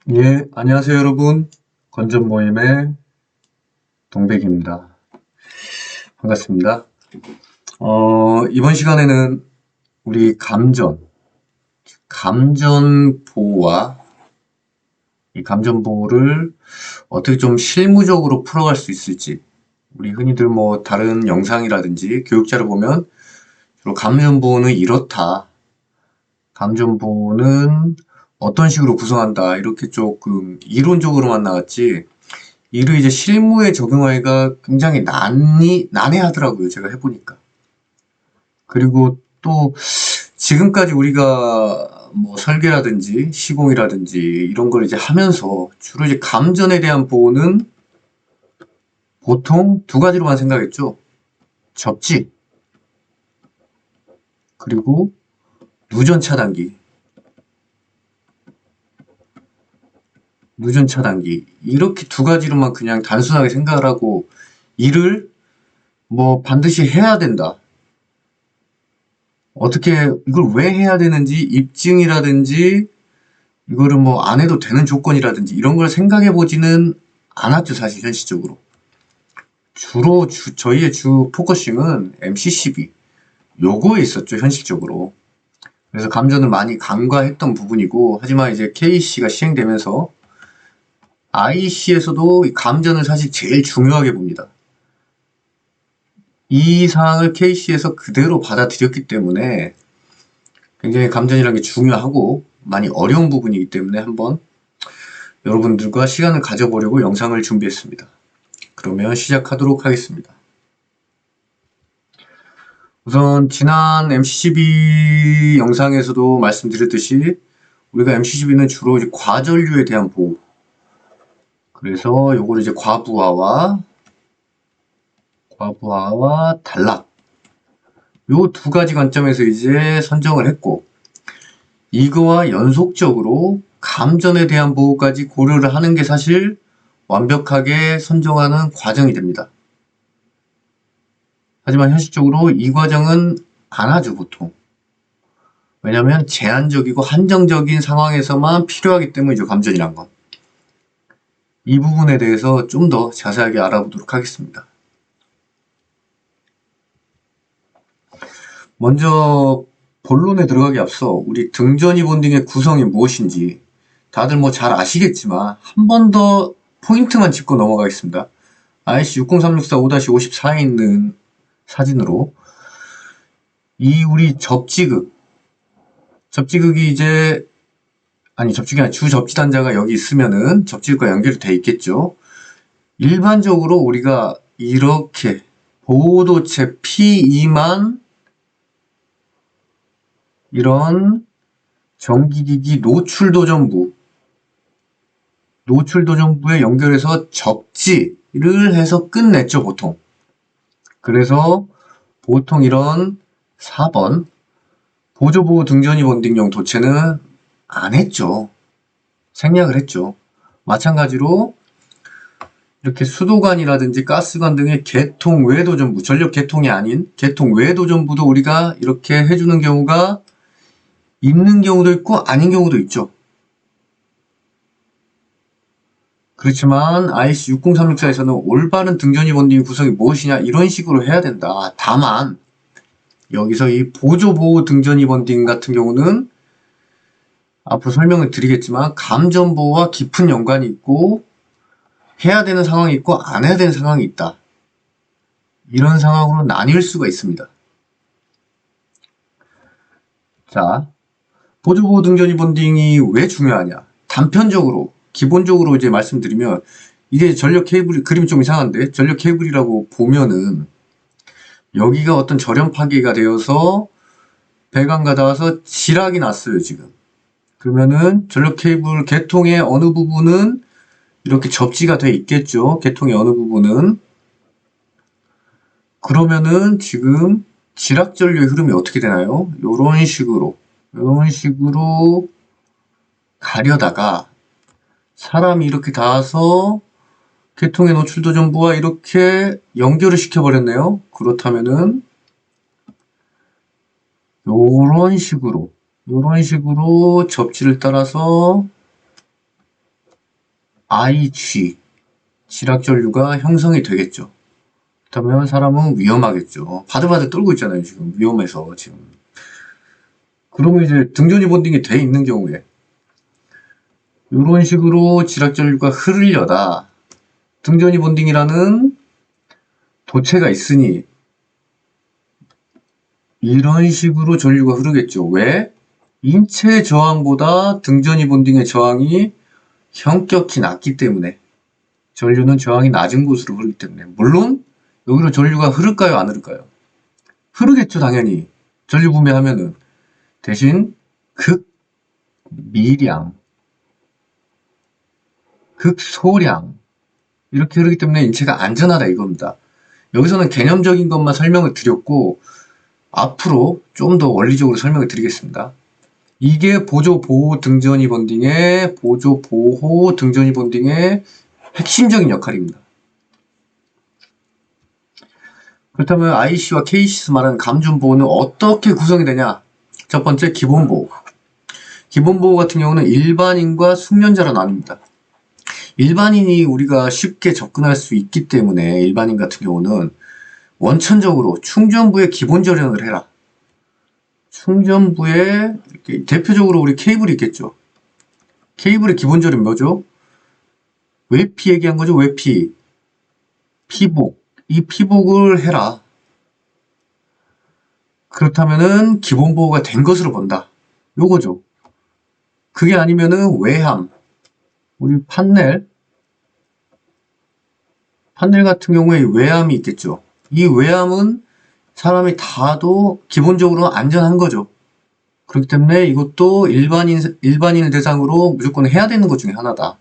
예, 안녕하세요, 여러분. 건전 모임의 동백입니다. 반갑습니다. 이번 시간에는 우리 감전보호와 이 감전보호를 어떻게 좀 실무적으로 풀어갈 수 있을지, 우리 흔히들 뭐 다른 영상이라든지 교육자를 보면 주로 감전보호는 이렇다. 감전보호는 어떤 식으로 구성한다. 이렇게 조금 이론적으로만 나왔지, 이를 이제 실무에 적용하기가 굉장히 난해하더라고요. 제가 해보니까. 그리고 또 지금까지 우리가 뭐 설계라든지 시공이라든지 이런 걸 이제 하면서 주로 이제 감전에 대한 보호는 보통 두 가지로만 생각했죠. 접지, 그리고 누전 차단기. 누전 차단기. 이렇게 두 가지로만 그냥 단순하게 생각을 하고 이를 뭐 반드시 해야 된다. 어떻게 이걸 왜 해야 되는지 입증이라든지 이거를 뭐 안 해도 되는 조건이라든지 이런 걸 생각해 보지는 않았죠, 사실 현실적으로. 주로 저희의 주 포커싱은 MCCB 요거에 있었죠, 현실적으로. 그래서 감전을 많이 간과했던 부분이고, 하지만 이제 KC가 시행되면서 IC에서도 감전을 사실 제일 중요하게 봅니다. 이 사항을 KC에서 그대로 받아들였기 때문에 굉장히 감전이라는 게 중요하고 많이 어려운 부분이기 때문에 한번 여러분들과 시간을 가져보려고 영상을 준비했습니다. 그러면 시작하도록 하겠습니다. 우선 지난 MCCB 영상에서도 말씀드렸듯이 우리가 MCCB는 주로 이제 과전류에 대한 보호, 그래서 요걸 이제 과부하와 단락 요 두 가지 관점에서 이제 선정을 했고, 이거와 연속적으로 감전에 대한 보호까지 고려를 하는 게 사실 완벽하게 선정하는 과정이 됩니다. 하지만 현실적으로 이 과정은 안 하죠, 보통. 왜냐하면 제한적이고 한정적인 상황에서만 필요하기 때문이죠, 감전이란 건. 이 부분에 대해서 좀 더 자세하게 알아보도록 하겠습니다. 먼저 본론에 들어가기 앞서 우리 등전이 본딩의 구성이 무엇인지 다들 뭐 잘 아시겠지만 한 번 더 포인트만 짚고 넘어가겠습니다. IC 60364-5-54에 있는 사진으로 이 우리 접지극이 이제 접지가 아니라 주 접지단자가 여기 있으면은 접지극과 연결이 돼 있겠죠. 일반적으로 우리가 이렇게 보도체 P2만 이런 전기기기 노출도전부에 연결해서 접지를 해서 끝냈죠, 보통. 그래서 보통 이런 4번 보조보호 등전이 본딩용 도체는 안 했죠. 생략을 했죠. 마찬가지로 이렇게 수도관이라든지 가스관 등의 개통 외도전부, 전력 개통이 아닌 개통 외도전부도 우리가 이렇게 해주는 경우가 있는 경우도 있고 아닌 경우도 있죠. 그렇지만 IC 60364에서는 올바른 등전이 본딩 구성이 무엇이냐 이런 식으로 해야 된다. 다만 여기서 이 보조보호 등전이 본딩 같은 경우는 앞으로 설명을 드리겠지만 감전보호와 깊은 연관이 있고 해야 되는 상황이 있고 안 해야 되는 상황이 있다. 이런 상황으로 나뉠 수가 있습니다. 자, 보조보호 등전이 본딩이 왜 중요하냐? 단편적으로 기본적으로 이제 말씀드리면 이게 전력 케이블, 그림이 좀 이상한데 전력 케이블이라고 보면은 여기가 어떤 절연 파괴가 되어서 배관가 닿아서 지락이 났어요, 지금. 그러면은 전력 케이블 개통의 어느 부분은 이렇게 접지가 돼 있겠죠, 개통의 어느 부분은. 그러면은 지금 지락 전류의 흐름이 어떻게 되나요? 요런 식으로 가려다가 사람이 이렇게 닿아서 개통의 노출도 전부와 이렇게 연결을 시켜버렸네요. 그렇다면은 요런 식으로 접지를 따라서 IG, 지락전류가 형성이 되겠죠. 그렇다면 사람은 위험하겠죠. 바들바들 떨고 있잖아요, 지금. 위험해서, 지금. 그러면 이제 등전이 본딩이 돼 있는 경우에, 이런 식으로 지락전류가 흐르려다, 등전이 본딩이라는 도체가 있으니, 이런 식으로 전류가 흐르겠죠. 왜? 인체 저항보다 등전이 본딩의 저항이 현격히 낮기 때문에, 전류는 저항이 낮은 곳으로 흐르기 때문에. 물론 여기로 전류가 흐를까요, 안 흐를까요? 흐르겠죠, 당연히. 전류 분배하면은. 대신 극미량, 극소량 이렇게 흐르기 때문에 인체가 안전하다 이겁니다. 여기서는 개념적인 것만 설명을 드렸고 앞으로 좀 더 원리적으로 설명을 드리겠습니다. 이게 보조 보호 등전이 본딩의 보조 보호 등전이 본딩의 핵심적인 역할입니다. 그렇다면 IC와 KC에서 말하는 감준보호는 어떻게 구성이 되냐? 첫 번째, 기본보호. 기본보호 같은 경우는 일반인과 숙련자로 나뉩니다. 일반인이 우리가 쉽게 접근할 수 있기 때문에 일반인 같은 경우는 원천적으로 충전부에 기본 절연을 해라. 충전부에 대표적으로 우리 케이블이 있겠죠. 케이블의 기본 절연 뭐죠? 외피 얘기한 거죠. 외피. 피복. 이 피복을 해라. 그렇다면은 기본 보호가 된 것으로 본다. 요거죠. 그게 아니면은 외함. 우리 판넬 같은 경우에 외함이 있겠죠. 이 외함은 사람이 닿아도 기본적으로 안전한 거죠. 그렇기 때문에 이것도 일반인을 대상으로 무조건 해야 되는 것 중에 하나다.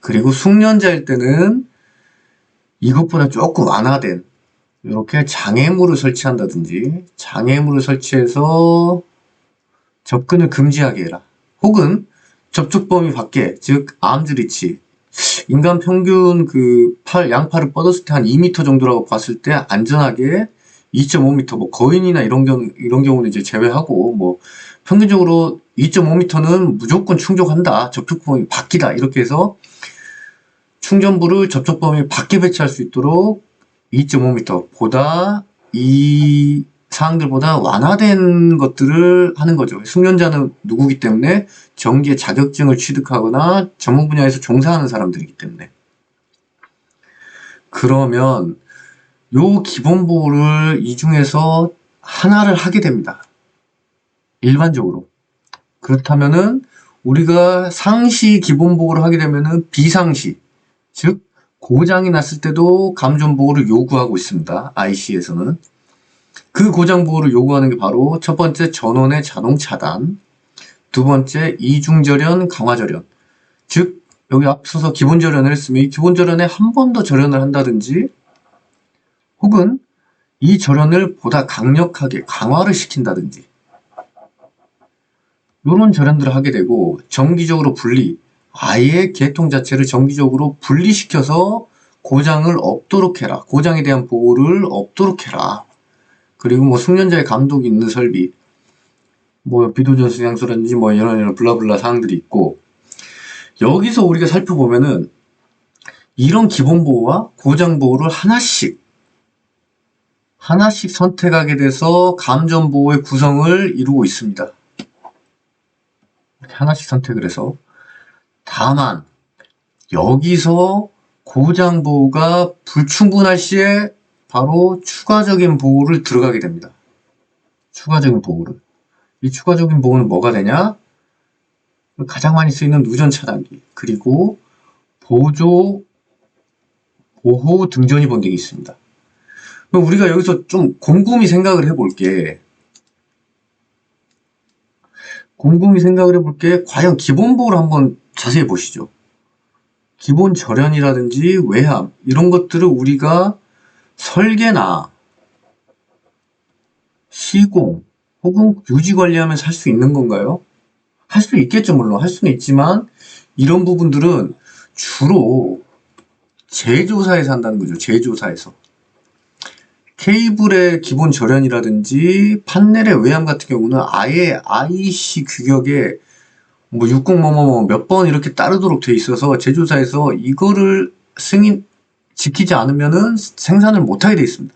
그리고 숙련자일 때는 이것보다 조금 완화된 이렇게 장애물을 설치한다든지 장애물을 설치해서 접근을 금지하게 해라. 혹은 접촉 범위 밖에, 즉 암즈리치, 인간 평균 양팔을 뻗었을 때 한 2m 정도라고 봤을 때 안전하게 2.5m, 뭐 거인이나 이런 경우는 이제 제외하고 뭐 평균적으로 2.5m는 무조건 충족한다. 접촉 범위 밖이다. 이렇게 해서 충전부를 접촉 범위 밖에 배치할 수 있도록 2.5m 보다 이 사항들보다 완화된 것들을 하는 거죠. 숙련자는 누구기 때문에 전기의 자격증을 취득하거나 전문 분야에서 종사하는 사람들이기 때문에. 그러면 요 기본 보호를 이 중에서 하나를 하게 됩니다. 일반적으로. 그렇다면은 우리가 상시 기본 보호를 하게 되면은 비상시, 즉 고장이 났을 때도 감전 보호를 요구하고 있습니다. IC에서는. 그 고장 보호를 요구하는 게 바로 첫 번째 전원의 자동 차단, 두 번째 이중 절연, 강화 절연. 즉 여기 앞서서 기본 절연을 했으면 이 기본 절연에 한 번 더 절연을 한다든지 혹은 이 절연을 보다 강력하게 강화를 시킨다든지 이런 절연들을 하게 되고 정기적으로 분리, 아예 계통 자체를 정기적으로 분리시켜서 고장을 없도록 해라. 고장에 대한 보호를 없도록 해라. 그리고 뭐 숙련자의 감독이 있는 설비, 뭐 비도전수 향소라든지 뭐 이런 블라블라 사항들이 있고, 여기서 우리가 살펴보면은 이런 기본 보호와 고장 보호를 하나씩 선택하게 돼서 감전 보호의 구성을 이루고 있습니다. 이렇게 하나씩 선택을 해서. 다만 여기서 고장 보호가 불충분할 시에 바로 추가적인 보호를 들어가게 됩니다. 추가적인 보호를. 이 추가적인 보호는 뭐가 되냐? 가장 많이 쓰이는 누전 차단기, 그리고 보조 보호 등전이 본딩이 있습니다. 그럼 우리가 여기서 좀 곰곰이 생각을 해볼게. 과연 기본 보호를 한번 자세히 보시죠. 기본 절연이라든지 외함, 이런 것들을 우리가 설계나 시공 혹은 유지 관리하면서 할 수 있는 건가요? 할 수 있겠죠. 물론 할 수는 있지만 이런 부분들은 주로 제조사에서 한다는 거죠. 제조사에서. 케이블의 기본 절연이라든지 판넬의 외함 같은 경우는 아예 IC 규격에 뭐 60 뭐뭐뭐 몇 번 이렇게 따르도록 돼 있어서 제조사에서 이거를 지키지 않으면은 생산을 못하게 돼 있습니다.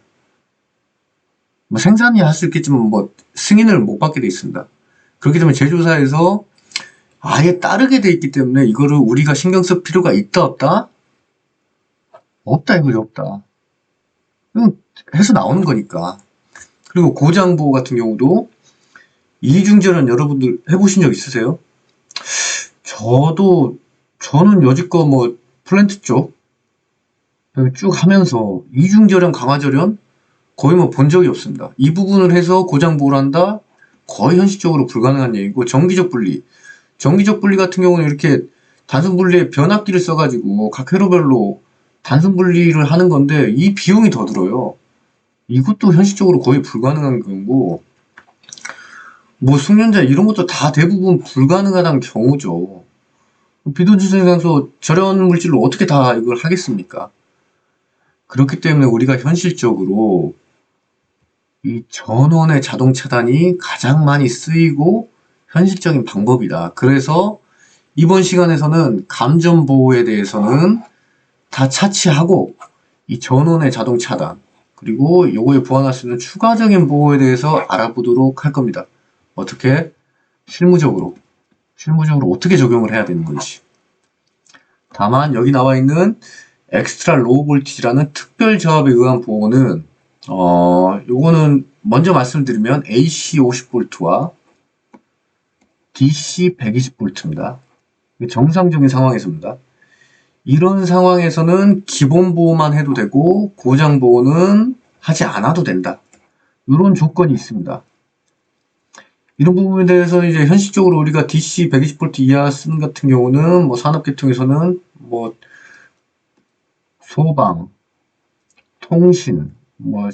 뭐 생산이 할 수 있겠지만 뭐 승인을 못 받게 돼 있습니다. 그렇기 때문에 제조사에서 아예 따르게 돼 있기 때문에 이거를 우리가 신경 쓸 필요가 있다 없다? 없다 이거죠. 없다. 해서 나오는 거니까. 그리고 고장보호 같은 경우도 이중절연 여러분들 해보신 적 있으세요? 저는 여지껏 뭐 플랜트 쪽 쭉 하면서 이중절연 강화절연 거의 뭐 본 적이 없습니다. 이 부분을 해서 고장보호를 한다? 거의 현실적으로 불가능한 얘기고, 정기적 분리 같은 경우는 이렇게 단순 분리에 변압기를 써가지고 각 회로별로 단순 분리를 하는 건데 이 비용이 더 들어요. 이것도 현실적으로 거의 불가능한 거고, 뭐 숙련자 이런 것도 다 대부분 불가능하다는 경우죠. 비도진생산소 절연 물질로 어떻게 다 이걸 하겠습니까? 그렇기 때문에 우리가 현실적으로 이 전원의 자동 차단이 가장 많이 쓰이고 현실적인 방법이다. 그래서 이번 시간에서는 감전 보호에 대해서는 다 차치하고 이 전원의 자동 차단 그리고 요거에 보완할 수 있는 추가적인 보호에 대해서 알아보도록 할 겁니다. 어떻게 실무적으로 어떻게 적용을 해야 되는 건지. 다만 여기 나와 있는 엑스트라 로우 볼티지라는 특별 저압에 의한 보호는 요거는 먼저 말씀드리면 AC 50V와 DC 120V입니다. 정상적인 상황에서입니다. 이런 상황에서는 기본 보호만 해도 되고 고장 보호는 하지 않아도 된다. 이런 조건이 있습니다. 이런 부분에 대해서 이제 현실적으로 우리가 DC 120V 이하 쓰는 같은 경우는 뭐 산업계통에서는 뭐 소방, 통신, 뭐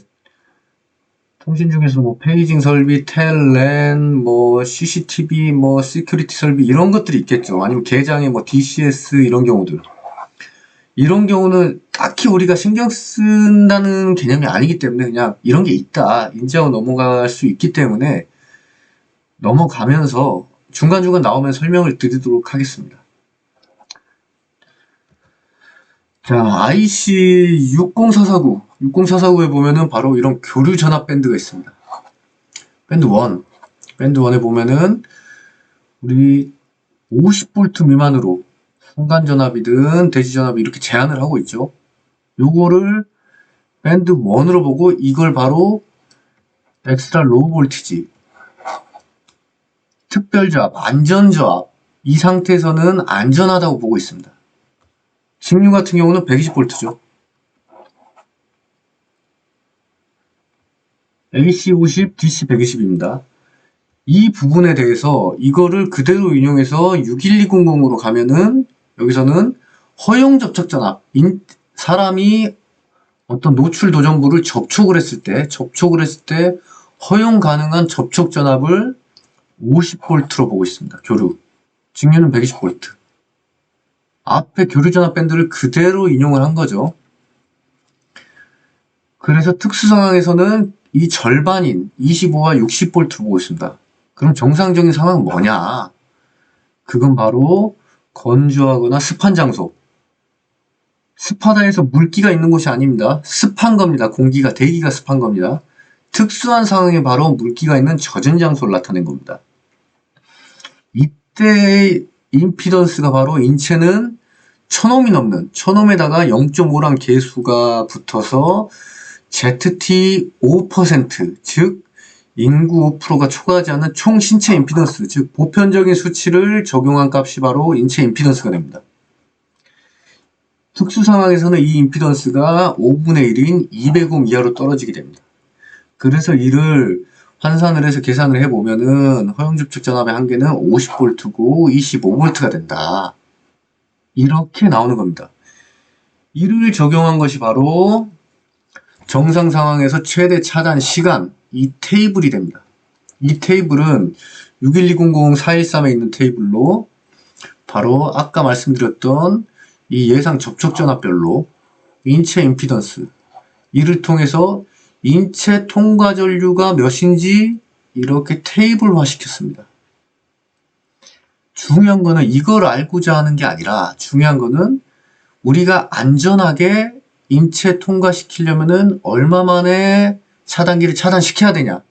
통신 중에서 뭐 페이징 설비, 텔랜, 뭐 CCTV, 뭐 시큐리티 설비 이런 것들이 있겠죠. 아니면 개장에 뭐 DCS 이런 경우들. 이런 경우는 딱히 우리가 신경 쓴다는 개념이 아니기 때문에 그냥 이런 게 있다 인지하고 넘어갈 수 있기 때문에 넘어가면서 중간중간 나오면 설명을 드리도록 하겠습니다. 자, IC 60449에 보면은 바로 이런 교류 전압 밴드가 있습니다. 밴드 1에 보면은 우리 50V 미만으로 순간 전압이든 대지 전압이 이렇게 제한을 하고 있죠. 요거를 밴드 1으로 보고 이걸 바로 엑스트라 로우 볼티지, 특별 저압, 안전 저압 이 상태에서는 안전하다고 보고 있습니다. 직류 같은 경우는 120V죠. AC 50, DC 120입니다. 이 부분에 대해서 이거를 그대로 인용해서 61200으로 가면은 여기서는 허용 접촉 전압, 사람이 어떤 노출 도전부를 접촉을 했을 때 허용 가능한 접촉 전압을 50V로 보고 있습니다. 교류. 직류는 120V. 앞에 교류 전압 밴드를 그대로 인용을 한 거죠. 그래서 특수 상황에서는 이 절반인 25와 60V로 보고 있습니다. 그럼 정상적인 상황은 뭐냐? 그건 바로 건조하거나 습한 장소. 습하다 해서 물기가 있는 곳이 아닙니다. 습한 겁니다. 대기가 습한 겁니다. 특수한 상황에 바로 물기가 있는 젖은 장소를 나타낸 겁니다. 이때 임피던스가 바로 인체는 1000옴이 넘는 1000옴에다가 0.5랑 계수가 붙어서 ZT 5%, 즉 인구 5%가 초과하지 않는 총 신체 임피던스, 즉 보편적인 수치를 적용한 값이 바로 인체 임피던스가 됩니다. 특수 상황에서는 이 임피던스가 5분의 1인 200옴 이하로 떨어지게 됩니다. 그래서 이를 환산을 해서 계산을 해보면은 허용접촉 전압의 한계는 50V고 25V가 된다. 이렇게 나오는 겁니다. 이를 적용한 것이 바로 정상 상황에서 최대 차단 시간, 이 테이블이 됩니다. 이 테이블은 61200-413에 있는 테이블로 바로 아까 말씀드렸던 이 예상 접촉 전압별로 인체 임피던스, 이를 통해서 인체 통과 전류가 몇인지 이렇게 테이블화 시켰습니다. 중요한 거는 이걸 알고자 하는 게 아니라 중요한 거는 우리가 안전하게 인체 통과시키려면은 얼마 만에 차단기를 차단시켜야 되냐.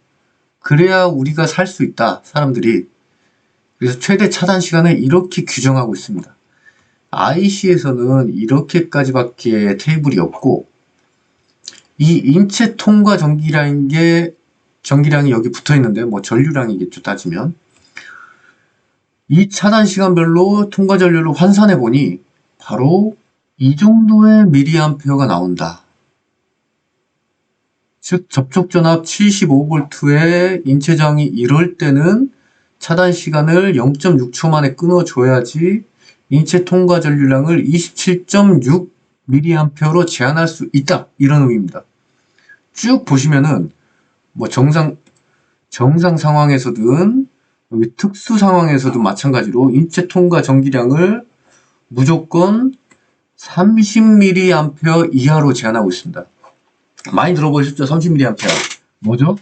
그래야 우리가 살 수 있다, 사람들이. 그래서 최대 차단 시간을 이렇게 규정하고 있습니다. IC에서는 이렇게까지밖에 테이블이 없고, 이 인체 통과 전기량이 여기 붙어 있는데, 뭐 전류량이겠죠, 따지면. 이 차단 시간별로 통과 전류를 환산해 보니 바로 이 정도의 미리암페어가 나온다. 즉 접촉 전압 75V에 인체장이 이럴 때는 차단 시간을 0.6초 만에 끊어줘야지 인체 통과 전류량을 27.6mA로 제한할 수 있다. 이런 의미입니다. 쭉 보시면은 뭐 정상 상황에서든 여기 특수 상황에서도 마찬가지로 인체 통과 전기량을 무조건 30mA 이하로 제한하고 있습니다. 많이 들어보셨죠? 30mA. 뭐죠?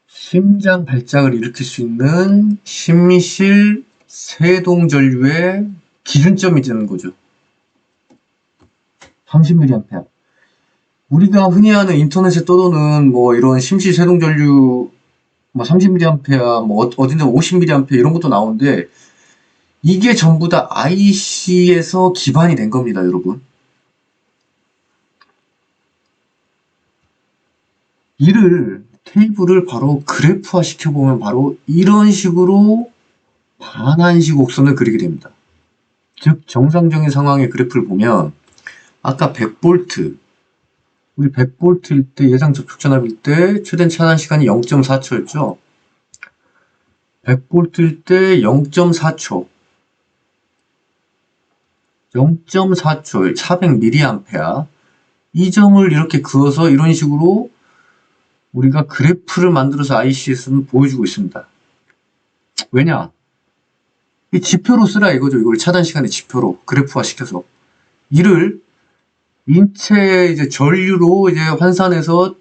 심장 발작을 일으킬 수 있는 심실 세동전류의 기준점이 되는 거죠. 30mA. 우리가 흔히 하는 인터넷에 떠도는 뭐 이런 심실 세동전류 뭐 30mA, 뭐 어딘데 50mA 이런 것도 나오는데 이게 전부 다 IC에서 기반이 된 겁니다, 여러분. 테이블을 바로 그래프화 시켜보면 바로 이런 식으로 반환식 곡선을 그리게 됩니다. 즉 정상적인 상황의 그래프를 보면 아까 100V 우리 100V일 때 예상 접촉 전압일 때 최대 차단 시간이 0.4초였죠. 100V일 때 0.4초 400mA 이 점을 이렇게 그어서 이런 식으로 우리가 그래프를 만들어서 IC에서는 보여주고 있습니다. 왜냐? 이 지표로 쓰라 이거죠. 이걸 차단 시간의 지표로 그래프화 시켜서 이를 인체 이제 전류로 이제 환산해서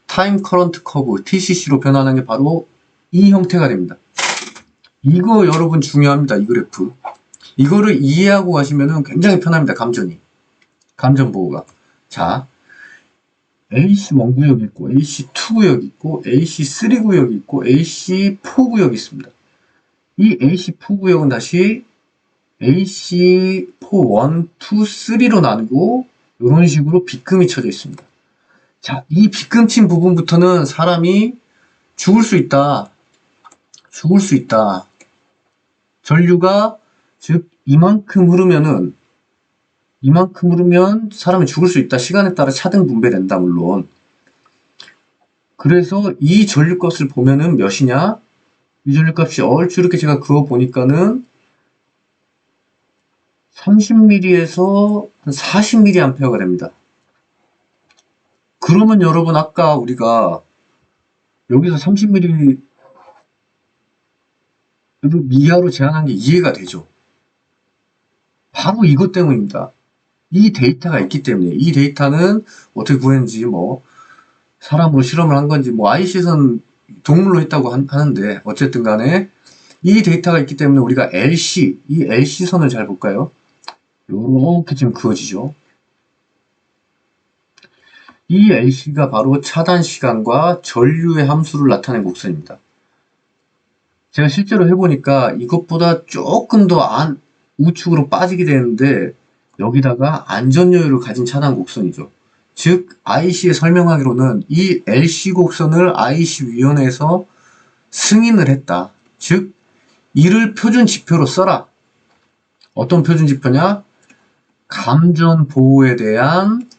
타임 커런트 커브 TCC로 변환하는 게 바로 이 형태가 됩니다. 이거 여러분 중요합니다. 이 그래프. 이거를 이해하고 가시면은 굉장히 편합니다. 감전 보호가. 자, AC1 구역이 있고 AC2 구역이 있고 AC3 구역이 있고 AC4 구역이 있습니다. 이 AC4 구역은 다시 AC4 1, 2, 3로 나누고 이런 식으로 빗금이 쳐져 있습니다. 자, 이 빗금 친 부분부터는 사람이 죽을 수 있다. 전류가 즉 이만큼 흐르면 사람이 죽을 수 있다. 시간에 따라 차등 분배된다, 물론. 그래서 이 전류값을 보면은 몇이냐? 이 전류값이 얼추 이렇게 제가 그어 보니까는 30mA에서 40mA가 됩니다. 그러면 여러분 아까 우리가 여기서 30mA 이하로 제한한 게 이해가 되죠? 바로 이것 때문입니다. 이 데이터가 있기 때문에 이 데이터는 어떻게 구했는지 뭐 사람으로 실험을 한 건지 뭐 IC에서는 동물로 했다고 하는데 어쨌든 간에 이 데이터가 있기 때문에 우리가 이 LC선을 잘 볼까요? 요렇게 지금 그어지죠. 이 LC가 바로 차단 시간과 전류의 함수를 나타낸 곡선입니다. 제가 실제로 해보니까 이것보다 조금 더 우측으로 빠지게 되는데 여기다가 안전요율을 가진 차단 곡선이죠. 즉 IC에 설명하기로는 이 LC 곡선을 IC위원회에서 승인을 했다. 즉 이를 표준 지표로 써라. 어떤 표준 지표냐? 감전 보호에 대한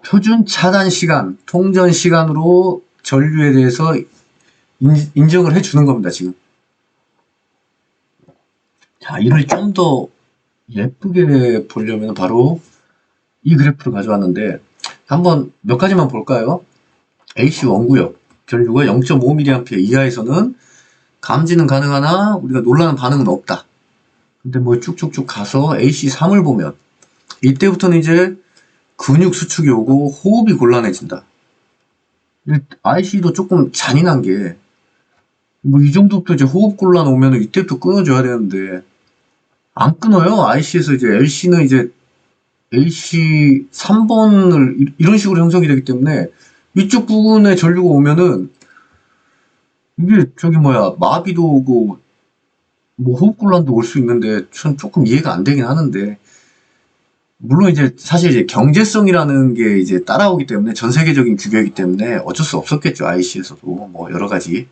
표준 차단 시간, 통전 시간으로 전류에 대해서 인정을 해주는 겁니다, 지금. 자, 이를 좀 더 예쁘게 보려면 바로 이 그래프를 가져왔는데 한번 몇 가지만 볼까요? AC1 구역 전류가 0.5mA 이하에서는 감지는 가능하나 우리가 놀라는 반응은 없다. 근데 뭐 쭉쭉쭉 가서 AC3을 보면 이때부터는 이제 근육 수축이 오고 호흡이 곤란해진다. IC도 조금 잔인한 게 뭐 이 정도부터 이제 호흡곤란 오면은 이때부터 끊어줘야 되는데 안 끊어요. IC에서 이제 LC는 이제 AC 3번을 이런 식으로 형성이 되기 때문에 이쪽 부분에 전류가 오면은 이게 저기 뭐야 마비도 오고 뭐 호흡곤란도 올 수 있는데 전 조금 이해가 안 되긴 하는데 물론 이제 사실 이제 경제성이라는 게 이제 따라오기 때문에 전 세계적인 규격이기 때문에 어쩔 수 없었겠죠. IC에서도 뭐 여러 가지.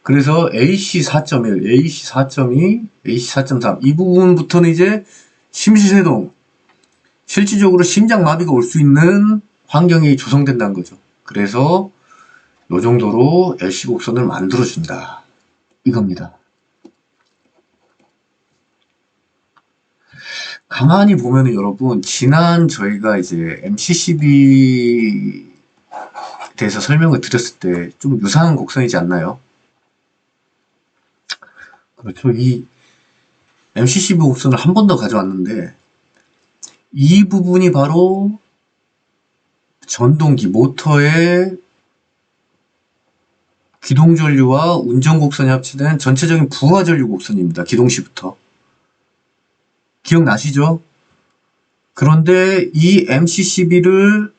그래서 AC 4.1, AC 4.2, AC 4.3 이 부분부터는 이제 심시세동 실질적으로 심장 마비가 올 수 있는 환경이 조성된다는 거죠. 그래서 요 정도로 LC 곡선을 만들어준다. 이겁니다. 가만히 보면은 여러분, 지난 저희가 이제 MCCB 대해서 설명을 드렸을 때 좀 유사한 곡선이지 않나요? 그렇죠. 이 MCCB 곡선을 한 번 더 가져왔는데, 이 부분이 바로 전동기, 모터의 기동전류와 운전곡선이 합치된 전체적인 부하전류 곡선입니다. 기동시부터. 기억나시죠? 그런데 이 MCCB를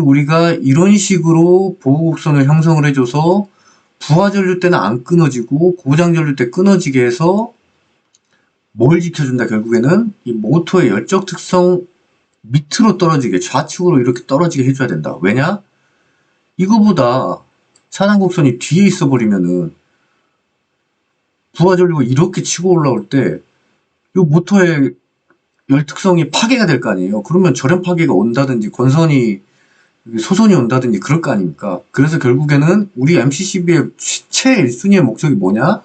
우리가 이런 식으로 보호곡선을 형성을 해줘서 부하전류 때는 안 끊어지고 고장전류 때 끊어지게 해서 뭘 지켜준다 결국에는 이 모터의 열적 특성 밑으로 떨어지게 좌측으로 이렇게 떨어지게 해줘야 된다. 왜냐? 이거보다 차단곡선이 뒤에 있어 버리면은 부하전류가 이렇게 치고 올라올 때 이 모터의 열 특성이 파괴가 될 거 아니에요. 그러면 절연 파괴가 온다든지 권선이 소선이 온다든지 그럴 거 아닙니까? 그래서 결국에는 우리 MCCB의 최 1순위의 목적이 뭐냐?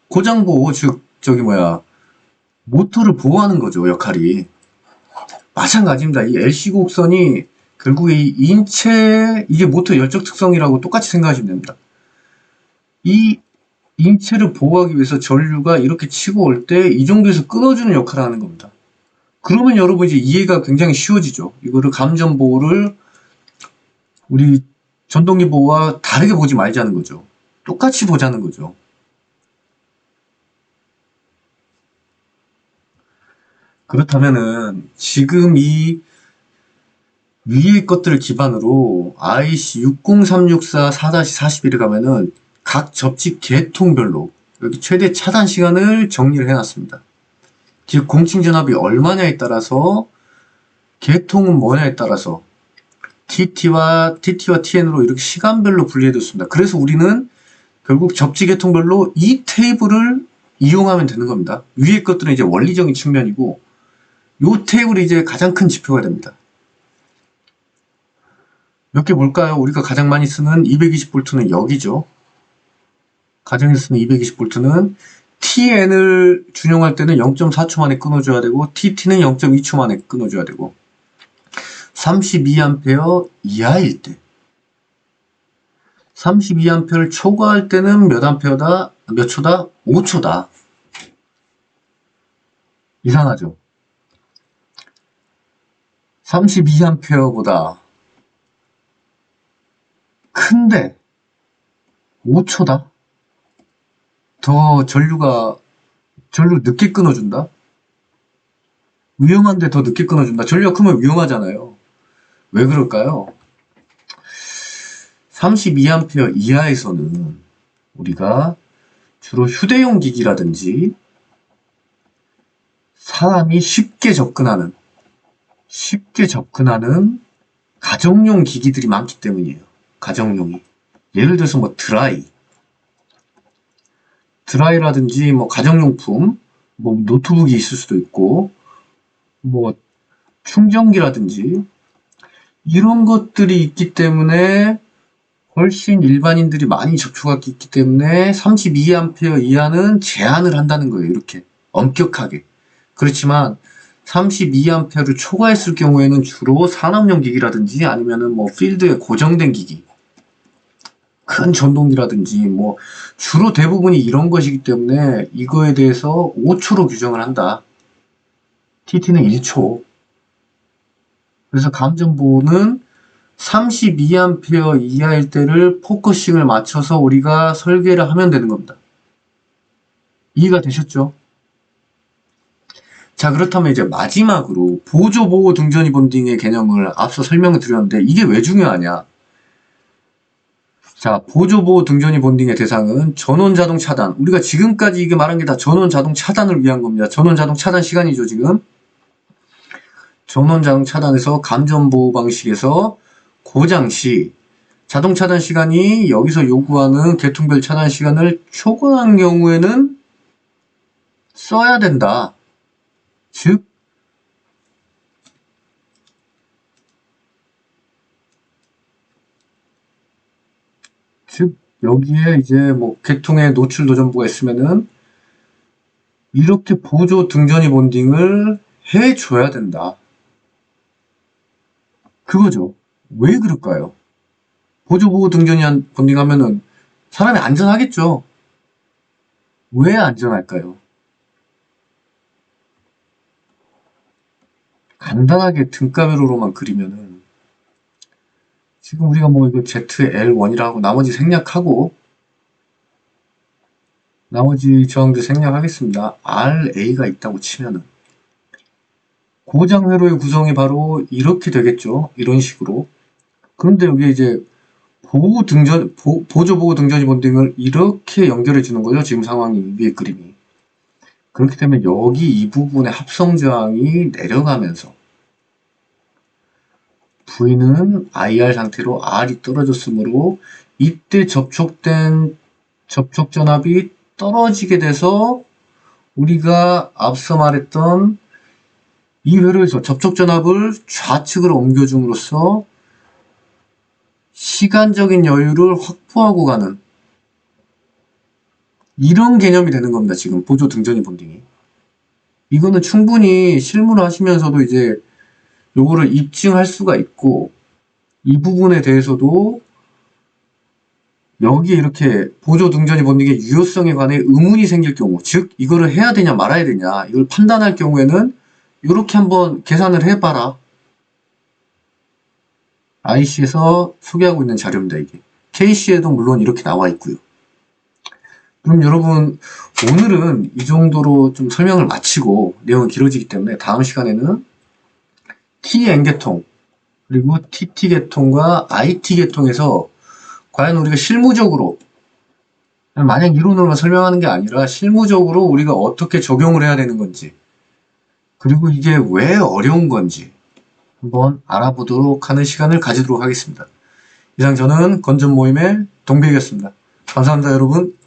고장 보호, 즉 저기 뭐야 모터를 보호하는 거죠. 역할이. 마찬가지입니다. 이 LC 곡선이 결국에 이 인체 이게 모터 열적 특성이라고 똑같이 생각하시면 됩니다. 이 인체를 보호하기 위해서 전류가 이렇게 치고 올 때 이 정도에서 끊어주는 역할을 하는 겁니다. 그러면 여러분 이제 이해가 굉장히 쉬워지죠. 이거를 감전 보호를 우리 전동기 보호와 다르게 보지 말자는 거죠. 똑같이 보자는 거죠. 그렇다면은 지금 이 위의 것들을 기반으로 IC 60364 4-41에 가면은 각 접지 계통별로 여기 최대 차단 시간을 정리를 해놨습니다. 즉 공칭전압이 얼마냐에 따라서 계통은 뭐냐에 따라서 TT와 TN으로 이렇게 시간별로 분리해뒀습니다. 그래서 우리는 결국 접지 계통별로 이 테이블을 이용하면 되는 겁니다. 위의 것들은 이제 원리적인 측면이고 이 테이블이 이제 가장 큰 지표가 됩니다. 몇 개 볼까요? 우리가 가장 많이 쓰는 220V는 여기죠. 가정에서 쓰는 220V는 TN을 준용할 때는 0.4초 만에 끊어줘야 되고 TT는 0.2초 만에 끊어줘야 되고 32A 이하일 때 32A를 초과할 때는 몇 암페어다? 몇 초다? 5초다. 이상하죠? 32A보다 큰데 5초다? 더 전류 늦게 끊어준다? 위험한데 더 늦게 끊어준다. 전류가 크면 위험하잖아요. 왜 그럴까요? 32A 이하에서는 우리가 주로 휴대용 기기라든지 사람이 쉽게 접근하는 가정용 기기들이 많기 때문이에요. 가정용이. 예를 들어서 뭐 드라이라든지 뭐 가정용품, 뭐 노트북이 있을 수도 있고, 뭐 충전기라든지 이런 것들이 있기 때문에 훨씬 일반인들이 많이 접촉하기 있기 때문에 32A 이하는 제한을 한다는 거예요. 이렇게 엄격하게. 그렇지만 32A를 초과했을 경우에는 주로 산업용 기기라든지 아니면은 뭐 필드에 고정된 기기, 큰 전동기라든지 뭐 주로 대부분이 이런 것이기 때문에 이거에 대해서 5초로 규정을 한다. TT는 1초. 그래서 감전보호는 32A 이하일 때를 포커싱을 맞춰서 우리가 설계를 하면 되는 겁니다. 이해가 되셨죠? 자, 그렇다면 이제 마지막으로 보조보호 등전이 본딩의 개념을 앞서 설명을 드렸는데 이게 왜 중요하냐? 자, 보조보호 등전이 본딩의 대상은 전원자동 차단. 우리가 지금까지 이게 말한 게 다 전원자동 차단을 위한 겁니다. 전원자동 차단 시간이죠, 지금. 전원자동 차단에서 감전보호 방식에서 고장 시 자동 차단 시간이 여기서 요구하는 계통별 차단 시간을 초과한 경우에는 써야 된다. 즉, 여기에 이제 뭐 계통에 노출 도전부가 있으면은 이렇게 보조 등전이 본딩을 해줘야 된다. 그거죠. 왜 그럴까요? 보조 보호 등전이 본딩하면은 사람이 안전하겠죠. 왜 안전할까요? 간단하게 등가별로만 그리면은 지금 우리가 뭐 이거 ZL1이라고 나머지 생략하고 나머지 저항도 생략하겠습니다. RA가 있다고 치면은 고장 회로의 구성이 바로 이렇게 되겠죠. 이런 식으로. 그런데 여기 이제 보조 보호 등전이 본딩을 이렇게 연결해 주는 거죠. 지금 상황이 위에 그림이. 그렇기 때문에 여기 이 부분의 합성 저항이 내려가면서 V는 IR 상태로 R이 떨어졌으므로 이때 접촉된 접촉 전압이 떨어지게 돼서 우리가 앞서 말했던 이 회로에서 접촉 전압을 좌측으로 옮겨줌으로써 시간적인 여유를 확보하고 가는 이런 개념이 되는 겁니다. 지금 보조 등전이 본딩이. 이거는 충분히 실무를 하시면서도 이제 요거를 입증할 수가 있고 이 부분에 대해서도 여기에 이렇게 보조 등전이 본딩의 유효성에 관해 의문이 생길 경우, 즉 이거를 해야 되냐 말아야 되냐 이걸 판단할 경우에는 이렇게 한번 계산을 해봐라. IC에서 소개하고 있는 자료입니다. 이게 KC에도 물론 이렇게 나와 있고요. 그럼 여러분 오늘은 이 정도로 좀 설명을 마치고 내용이 길어지기 때문에 다음 시간에는 TN계통 그리고 TT계통과 IT계통에서 과연 우리가 실무적으로 만약 이론으로만 설명하는 게 아니라 실무적으로 우리가 어떻게 적용을 해야 되는 건지 그리고 이게 왜 어려운 건지 한번 알아보도록 하는 시간을 가지도록 하겠습니다. 이상 저는 건전 모임의 동백이었습니다. 감사합니다, 여러분.